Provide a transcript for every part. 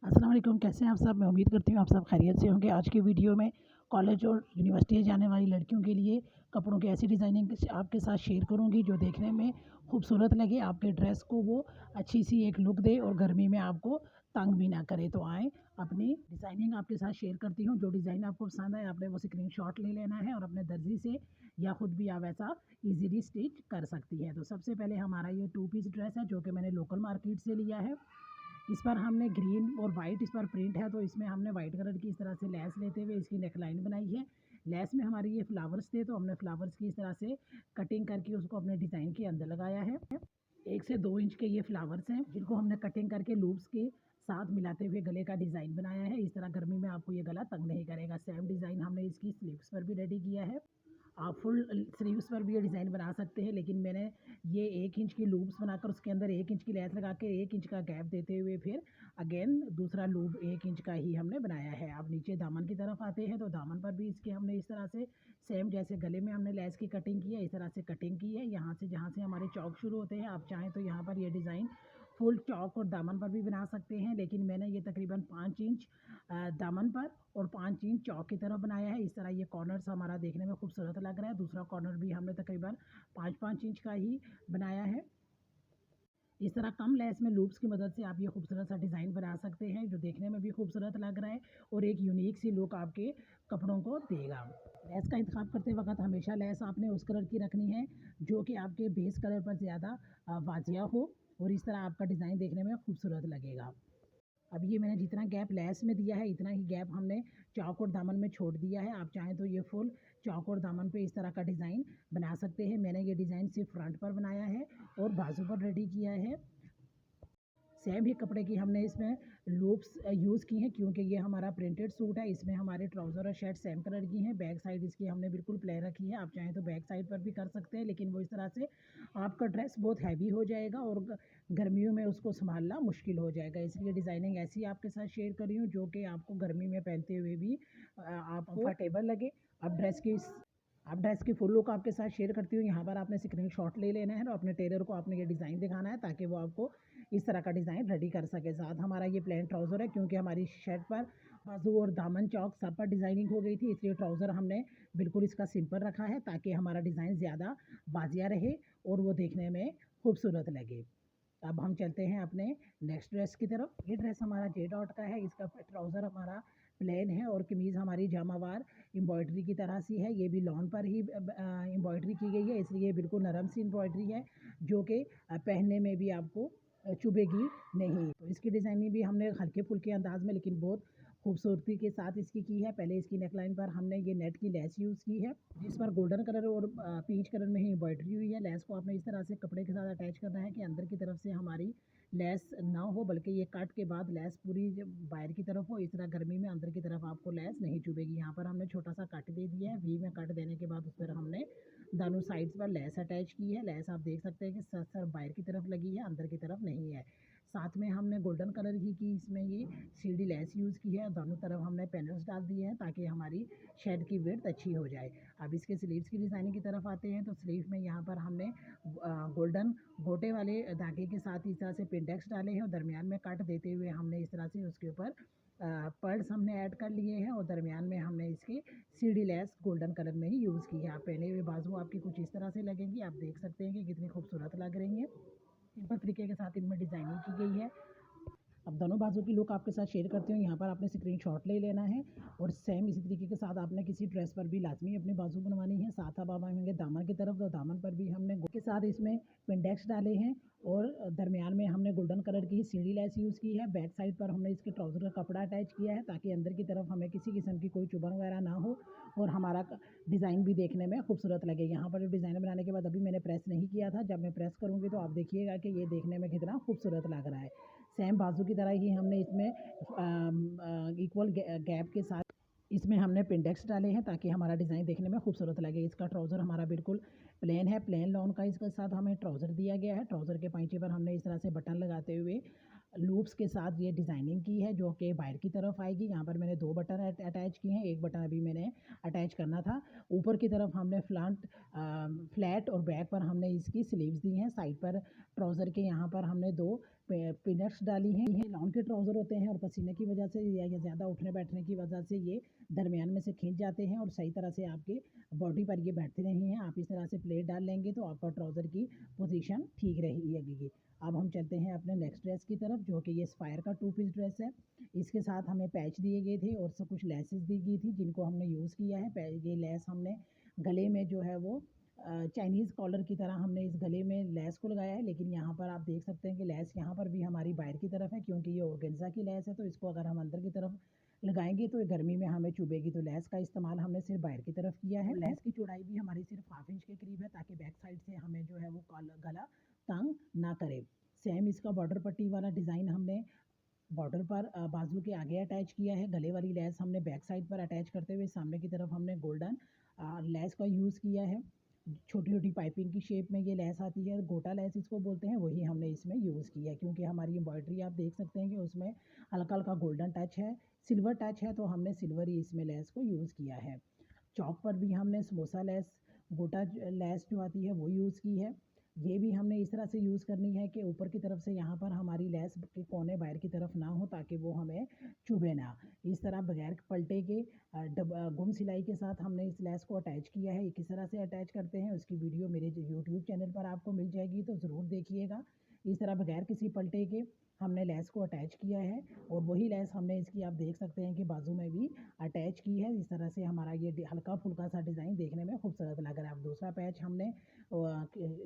अस्सलाम वालेकुम, कैसे हैं आप सब। मैं उम्मीद करती हूँ आप सब खैरियत से होंगे। आज की वीडियो में कॉलेज और यूनिवर्सिटी जाने वाली लड़कियों के लिए कपड़ों की ऐसी डिज़ाइनिंग आपके साथ शेयर करूँगी जो देखने में खूबसूरत लगे, आपके ड्रेस को वो अच्छी सी एक लुक दे और गर्मी में आपको तंग भी ना करे। तो आएँ, अपनी डिज़ाइनिंग आपके साथ शेयर करती हूँ। जो डिज़ाइन आपको पसंद आए आपने वो स्क्रीनशॉट ले लेना है और अपने दर्जी से या ख़ुद भी आप ऐसा ईज़िली स्टिच कर सकती हैं। तो सबसे पहले हमारा ये 2 पीस ड्रेस है जो कि मैंने लोकल मार्केट से लिया है। इस पर हमने ग्रीन और वाइट इस पर प्रिंट है, तो इसमें हमने वाइट कलर की इस तरह से लेस लेते हुए इसकी नेकलाइन बनाई है। लेस में हमारी ये फ्लावर्स थे, तो हमने फ्लावर्स की इस तरह से कटिंग करके उसको अपने डिज़ाइन के अंदर लगाया है। 1 से 2 इंच के ये फ्लावर्स हैं जिनको हमने कटिंग करके लूप्स के साथ मिलाते हुए गले का डिज़ाइन बनाया है। इस तरह गर्मी में आपको ये गला तंग नहीं करेगा। सेम डिज़ाइन हमने इसकी स्लीव्स पर भी रेडी किया है। आप फुल स्लीव्स पर भी ये डिज़ाइन बना सकते हैं, लेकिन मैंने ये 1 इंच की लूप्स बनाकर उसके अंदर 1 इंच की लेस लगा के 1 इंच का गैप देते हुए फिर अगेन दूसरा लूप 1 इंच का ही हमने बनाया है। अब नीचे दामन की तरफ आते हैं, तो दामन पर भी इसके हमने इस तरह से सेम जैसे गले में हमने लेस की कटिंग की है, इस तरह से कटिंग की है। यहाँ से जहाँ से हमारे चौक शुरू होते हैं, आप चाहें तो यहाँ पर ये डिज़ाइन फुल चौक और दामन पर भी बना सकते हैं, लेकिन मैंने ये तकरीबन 5 इंच दामन पर और 5 इंच चौक की तरफ बनाया है। इस तरह ये कॉर्नर्स हमारा देखने में खूबसूरत लग रहा है। दूसरा कॉर्नर भी हमने तकरीबन 5-5 इंच का ही बनाया है। इस तरह कम लेस में लूप्स की मदद से आप ये खूबसूरत सा डिज़ाइन बना सकते हैं जो देखने में भी खूबसूरत लग रहा है और एक यूनिक सी लुक आपके कपड़ों को देगा। लेस का इंतखाब करते वक्त हमेशा लेस आपने उस कलर की रखनी है जो कि आपके बेस कलर पर ज़्यादा वाजिया हो और इस तरह आपका डिज़ाइन देखने में खूबसूरत लगेगा। अब ये मैंने जितना गैप लेस में दिया है इतना ही गैप हमने चौक और दामन में छोड़ दिया है। आप चाहें तो ये फुल चौक और दामन पे इस तरह का डिज़ाइन बना सकते हैं। मैंने ये डिज़ाइन सिर्फ फ्रंट पर बनाया है और बाजू पर रेडी किया है। सेम ही कपड़े की हमने इसमें लूप्स यूज़ की हैं क्योंकि ये हमारा प्रिंटेड सूट है। इसमें हमारे ट्राउज़र और शर्ट सेम कलर की हैं। बैक साइड इसकी हमने बिल्कुल प्लेन रखी है। आप चाहें तो बैक साइड पर भी कर सकते हैं, लेकिन वो इस तरह से आपका ड्रेस बहुत हैवी हो जाएगा और गर्मियों में उसको संभालना मुश्किल हो जाएगा। इसलिए डिज़ाइनिंग ऐसी आपके साथ शेयर कर रही हूँ जो कि आपको गर्मी में पहनते हुए भी आप कंफर्टेबल लगे। अब ड्रेस की फुल लुक आपके साथ शेयर करती हूँ। यहाँ पर आपने स्क्रीनशॉट ले लेना है और अपने टेलर को आपने ये डिज़ाइन दिखाना है ताकि वो आपको इस तरह का डिज़ाइन रेडी कर सके। साथ हमारा ये प्लेन ट्राउज़र है क्योंकि हमारी शर्ट पर बाजू और दामन चौक सब पर डिज़ाइनिंग हो गई थी, इसलिए ट्राउज़र हमने बिल्कुल इसका सिंपल रखा है ताकि हमारा डिज़ाइन ज़्यादा बाजिया रहे और वो देखने में खूबसूरत लगे। अब हम चलते हैं अपने नेक्स्ट ड्रेस की तरफ। ये ड्रेस हमारा जे डॉट का है। इसका ट्राउज़र हमारा प्लेन है और कमीज़ हमारी जामावार एम्ब्रॉयडरी की तरह सी है। ये भी लॉन पर ही एम्ब्रॉयडरी की गई है, इसलिए बिल्कुल नरम सी एम्ब्रॉयडरी है जो कि पहनने में भी आपको चुभेगी नहीं। तो इसकी डिज़ाइनिंग भी हमने हल्के फुल्के अंदाज में लेकिन बहुत खूबसूरती के साथ इसकी की है। पहले इसकी नेकलाइन पर हमने ये नेट की लेस यूज़ की है जिस पर गोल्डन कलर और पीच कलर में ही एम्ब्रॉयडरी हुई है। लेस को आपने इस तरह से कपड़े के साथ अटैच करना है कि अंदर की तरफ से हमारी लेस ना हो, बल्कि ये कट के बाद लेस पूरी बाहर की तरफ हो। इस तरह गर्मी में अंदर की तरफ आपको लेस नहीं चुभेगी। यहाँ पर हमने छोटा सा कट दे दिया है। वी में कट देने के बाद उस पर हमने दोनों साइड्स पर लेस अटैच की है। लेस आप देख सकते हैं कि सर बाहर की तरफ लगी है, अंदर की तरफ नहीं है। साथ में हमने गोल्डन कलर की इसमें ये सीढ़ी लेस यूज़ की है। दोनों तरफ हमने पैनल्स डाल दिए हैं ताकि हमारी शेड की विड्थ अच्छी हो जाए। अब इसके स्लीव्स की डिज़ाइनिंग की तरफ आते हैं, तो स्लीव में यहाँ पर हमने गोल्डन गोटे वाले धागे के साथ इस तरह से पिंडेक्स डाले हैं और दरमियान में कट देते हुए हमने इस तरह से उसके ऊपर पर्ल्स हमने ऐड कर लिए हैं और दरमियान में हमने इसकी सीढ़ी लेस गोल्डन कलर में ही यूज़ की है। आप पहने हुए बाजू आपकी कुछ इस तरह से लगेंगी। आप देख सकते हैं कि कितनी खूबसूरत लग रही हैं। सिंपल तरीके के साथ इनमें डिज़ाइनिंग की गई है। अब दोनों बाजू की लुक आपके साथ शेयर करती हूँ। यहाँ पर आपने स्क्रीनशॉट ले लेना है और सेम इसी तरीके के साथ आपने किसी ड्रेस पर भी लाजमी अपनी बाजू बनवानी है। साथ अब आएंगे दामन की तरफ, तो दामन पर भी हमने के साथ इसमें पिंडेक्स डाले हैं और दरमियान में हमने गोल्डन कलर की सीढ़ी लेस यूज़ की है। बैक साइड पर हमने इसके ट्राउज़र का कपड़ा अटैच किया है ताकि अंदर की तरफ हमें किसी किस्म की कोई चुभन वगैरह ना हो और हमारा डिज़ाइन भी देखने में खूबसूरत लगे। यहाँ पर डिज़ाइन बनाने के बाद अभी मैंने प्रेस नहीं किया था, जब मैं प्रेस करूँगी तो आप देखिएगा कि ये देखने में कितना खूबसूरत लग रहा है। सेम बाजू की तरह ही हमने इसमें इक्वल गैप के साथ इसमें हमने पिंडेक्स डाले हैं ताकि हमारा डिज़ाइन देखने में खूबसूरत लगे। इसका ट्राउज़र हमारा बिल्कुल प्लेन है, प्लेन लॉन का इसके साथ हमें ट्राउज़र दिया गया है। ट्राउज़र के पाइचे पर हमने इस तरह से बटन लगाते हुए लूप्स के साथ ये डिज़ाइनिंग की है जो कि बाहर की तरफ आएगी। यहाँ पर मैंने 2 बटन अटैच किए हैं, एक बटन अभी मैंने अटैच करना था। ऊपर की तरफ हमने फ्लैट और बैक पर हमने इसकी स्लीव्स दी हैं। साइड पर ट्राउज़र के यहाँ पर हमने 2 पिनट्स डाली हैं। ये लॉन के ट्राउज़र होते हैं और पसीने की वजह से या ज़्यादा उठने बैठने की वजह से ये दरमियान में से खींच जाते हैं और सही तरह से आपके बॉडी पर ये बैठते नहीं हैं। आप इस तरह से प्लेट डाल लेंगे तो आपका ट्राउज़र की पोजीशन ठीक रहेगी। अब हम चलते हैं अपने नेक्स्ट ड्रेस की तरफ, जो कि ये स्पायर का 2 पीस ड्रेस है। इसके साथ हमें पैच दिए गए थे और सब कुछ लेसेस दी गई थी जिनको हमने यूज़ किया है। ये लेस हमने गले में जो है वो चाइनीज़ कॉलर की तरह हमने इस गले में लेस को लगाया है, लेकिन यहाँ पर आप देख सकते हैं कि लेस यहाँ पर भी हमारी बाहर की तरफ है, क्योंकि ये ऑर्गेन्जा की लेस है। तो इसको अगर हम अंदर की तरफ लगाएंगे तो गर्मी में हमें चुभेगी, तो लेस का इस्तेमाल हमने सिर्फ बाहर की तरफ किया है। लेस की चौड़ाई भी हमारी सिर्फ 1/2 इंच के करीब है, ताकि बैक साइड से हमें जो है वो गला तंग ना करे। सेम इसका बॉर्डर पट्टी वाला डिज़ाइन हमने बॉर्डर पर बाजू के आगे अटैच किया है। गले वाली लेस हमने बैक साइड पर अटैच करते हुए सामने की तरफ हमने गोल्डन लेस का यूज़ किया है। छोटी छोटी पाइपिंग की शेप में ये लेस आती है, गोटा लेस इसको बोलते हैं, वही हमने इसमें यूज़ किया है। क्योंकि हमारी एम्ब्रॉयडरी आप देख सकते हैं कि उसमें हल्का हल्का गोल्डन टच है, सिल्वर टच है, तो हमने सिल्वर ही इसमें लेस को यूज़ किया है। चौक पर भी हमने समोसा लेस, गोटा लेस जो आती है वो यूज़ की है। ये भी हमने इस तरह से यूज़ करनी है कि ऊपर की तरफ से यहाँ पर हमारी लेस के कोने बाहर की तरफ ना हो, ताकि वो हमें चुभे ना। इस तरह बगैर पलटे के गुम सिलाई के साथ हमने इस लेस को अटैच किया है। किस तरह से अटैच करते हैं उसकी वीडियो मेरे यूट्यूब चैनल पर आपको मिल जाएगी, तो ज़रूर देखिएगा। इस तरह बगैर किसी पलटे के हमने लेस को अटैच किया है और वही लेस हमने इसकी आप देख सकते हैं कि बाजू में भी अटैच की है। इस तरह से हमारा ये हल्का फुल्का सा डिज़ाइन देखने में खूबसूरत लग रहा है। अब दूसरा पैच हमने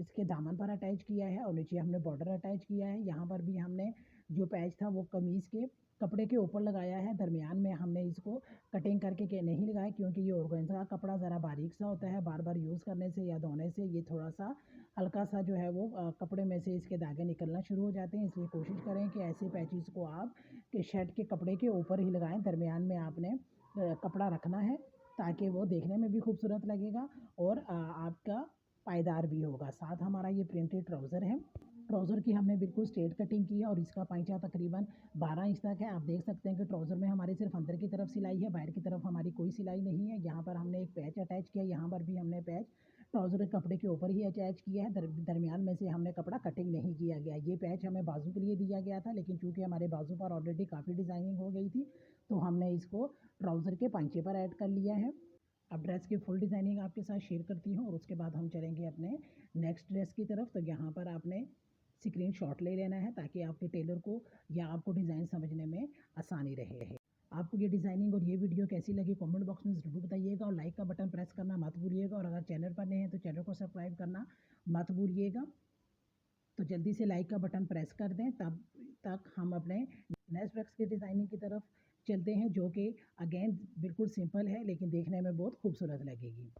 इसके दामन पर अटैच किया है और नीचे हमने बॉर्डर अटैच किया है। यहाँ पर भी हमने जो पैच था वो कमीज़ के कपड़े के ऊपर लगाया है। दरमियान में हमने इसको कटिंग करके के नहीं लगाया, क्योंकि ये ऑर्गेन्जा का कपड़ा ज़रा बारीक सा होता है, बार बार यूज़ करने से या धोने से ये थोड़ा सा हल्का सा जो है वो कपड़े में से इसके दागे निकलना शुरू हो जाते हैं। इसलिए कोशिश करें कि ऐसे पैचेस को आप के शर्ट के कपड़े के ऊपर ही लगाएं। दरमियान में आपने कपड़ा रखना है, ताकि वो देखने में भी खूबसूरत लगेगा और आपका पायदार भी होगा। साथ हमारा ये प्रिंटेड ट्राउज़र है। ट्राउज़र की हमने बिल्कुल स्ट्रेट कटिंग की है और इसका पाइचा तकरीबन 12 इंच तक है। आप देख सकते हैं कि ट्राउज़र में हमारी सिर्फ अंदर की तरफ सिलाई है, बाहर की तरफ हमारी कोई सिलाई नहीं है। यहाँ पर हमने एक पैच अटैच किया, यहाँ पर भी हमने पैच ट्राउज़र के कपड़े के ऊपर ही अटैच किया है। दरमियान में से हमने कपड़ा कटिंग नहीं किया गया। ये पैच हमें बाजू के लिए दिया गया था, लेकिन चूँकि हमारे बाजू पर ऑलरेडी काफ़ी डिज़ाइनिंग हो गई थी, तो हमने इसको ट्राउज़र के पाइचे पर ऐड कर लिया है। अब ड्रेस की फुल डिज़ाइनिंग आपके साथ शेयर करती हूँ और उसके बाद हम चलेंगे अपने नेक्स्ट ड्रेस की तरफ। तो यहाँ पर आपने स्क्रीनशॉट ले लेना है, ताकि आपके टेलर को या आपको डिज़ाइन समझने में आसानी रहे। आपको ये डिज़ाइनिंग और ये वीडियो कैसी लगी कमेंट बॉक्स में ज़रूर बताइएगा और लाइक का बटन प्रेस करना मत भूलिएगा। और अगर चैनल पर नए हैं तो चैनल को सब्सक्राइब करना मत भूलिएगा। तो जल्दी से लाइक का बटन प्रेस कर दें, तब तक हम अपने नेक्स्ट ड्रेस की डिज़ाइनिंग की तरफ चलते हैं, जो कि अगेन बिल्कुल सिंपल है लेकिन देखने में बहुत खूबसूरत लगेगी।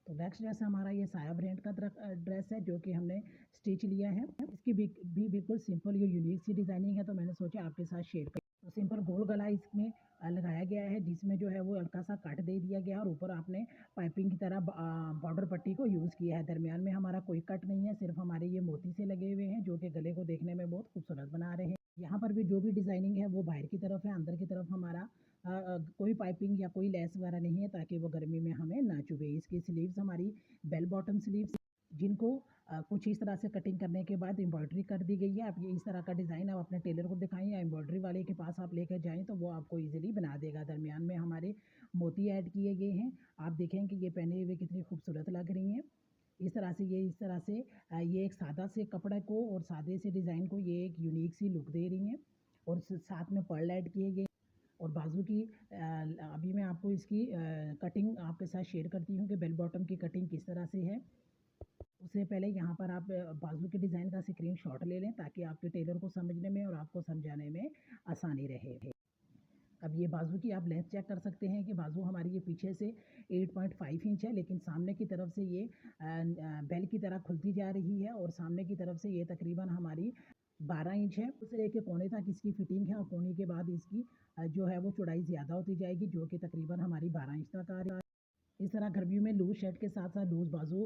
तो नेक्स्ट ड्रेस हमारा ये साया ब्रांड का ड्रेस है, जो कि हमने स्टिच लिया है। इसकी भी बिल्कुल सिंपल ये यूनिक सी डिज़ाइनिंग है, तो मैंने सोचा आपके साथ शेयर कर। तो सिंपल गोल गला इसमें लगाया गया है, जिसमें जो है वो हल्का सा कट दे दिया गया और ऊपर आपने पाइपिंग की तरह बॉर्डर पट्टी को यूज़ किया है। दरमियान में हमारा कोई कट नहीं है, सिर्फ हमारे ये मोती से लगे हुए हैं, जो कि गले को देखने में बहुत खूबसूरत बना रहे हैं। यहाँ पर भी जो भी डिज़ाइनिंग है वो बाहर की तरफ है, अंदर की तरफ हमारा कोई पाइपिंग या कोई लेस वगैरह नहीं है, ताकि वो गर्मी में हमें ना चुभे। इसकी स्लीव्स हमारी बेल बॉटम स्लीव्स, जिनको कुछ इस तरह से कटिंग करने के बाद एम्ब्रॉयडरी कर दी गई है। आप ये इस तरह का डिज़ाइन आप अपने टेलर को दिखाएं या एम्ब्रॉयडरी वाले के पास आप लेकर जाएं, तो वो आपको इजीली बना देगा। दरमियान में हमारे मोती ऐड किए गए हैं। आप देखें कि ये पहने हुए कितनी खूबसूरत लग रही हैं। इस तरह से ये एक सादा से कपड़े को और सादे से डिज़ाइन को ये एक यूनिक सी लुक दे रही हैं और साथ में पर्ल ऐड किए गए। और बाजू की अभी मैं आपको इसकी कटिंग आपके साथ शेयर करती हूँ कि बेल बॉटम की कटिंग किस तरह से है। उससे पहले यहाँ पर आप बाजू के डिज़ाइन का स्क्रीनशॉट ले लें, ताकि आपके टेलर को समझने में और आपको समझाने में आसानी रहे। अब ये बाजू की आप लेंथ चेक कर सकते हैं कि बाजू हमारी ये पीछे से 8.5 इंच है, लेकिन सामने की तरफ से ये बेल की तरह खुलती जा रही है और सामने की तरफ से ये तकरीबन हमारी 12 इंच है। उस लेके कोने तक इसकी फिटिंग है और कोने के बाद इसकी जो है वो चौड़ाई ज़्यादा होती जाएगी, जो कि तकरीबन हमारी 12 इंच तक आ रही है। इस तरह गर्मियों में लूज शर्ट के साथ साथ लूज बाजू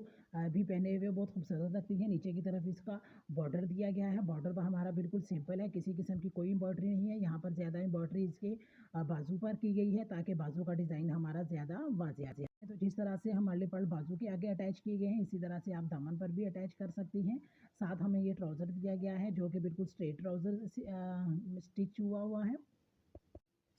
भी पहने हुए बहुत खूबसूरत लगती है। नीचे की तरफ इसका बॉर्डर दिया गया है। बॉर्डर पर हमारा बिल्कुल सिंपल है, किसी किस्म की कोई एम्ब्रॉयडरी नहीं है। यहाँ पर ज़्यादा एम्ब्रॉयडरी इसके बाजू पर की गई है ताकि बाजू का डिज़ाइन हमारा ज़्यादा वाज़ेह आ जाए। तो जिस तरह से हम मल्टीपल बाजू के आगे अटैच किए गए हैं, इसी तरह से आप दामन पर भी अटैच कर सकती हैं। साथ हमें ये ट्राउज़र दिया गया है जो कि बिल्कुल स्ट्रेट ट्राउज़र स्टिच हुआ है।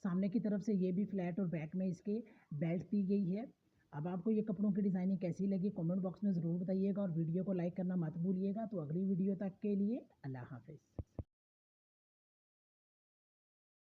सामने की तरफ से ये भी फ्लैट और बैक में इसके बेल्ट दी गई है। अब आपको ये कपड़ों की डिज़ाइनिंग कैसी लगी कमेंट बॉक्स में ज़रूर बताइएगा और वीडियो को लाइक करना मत भूलिएगा। तो अगली वीडियो तक के लिए अल्लाह हाफ़िज़।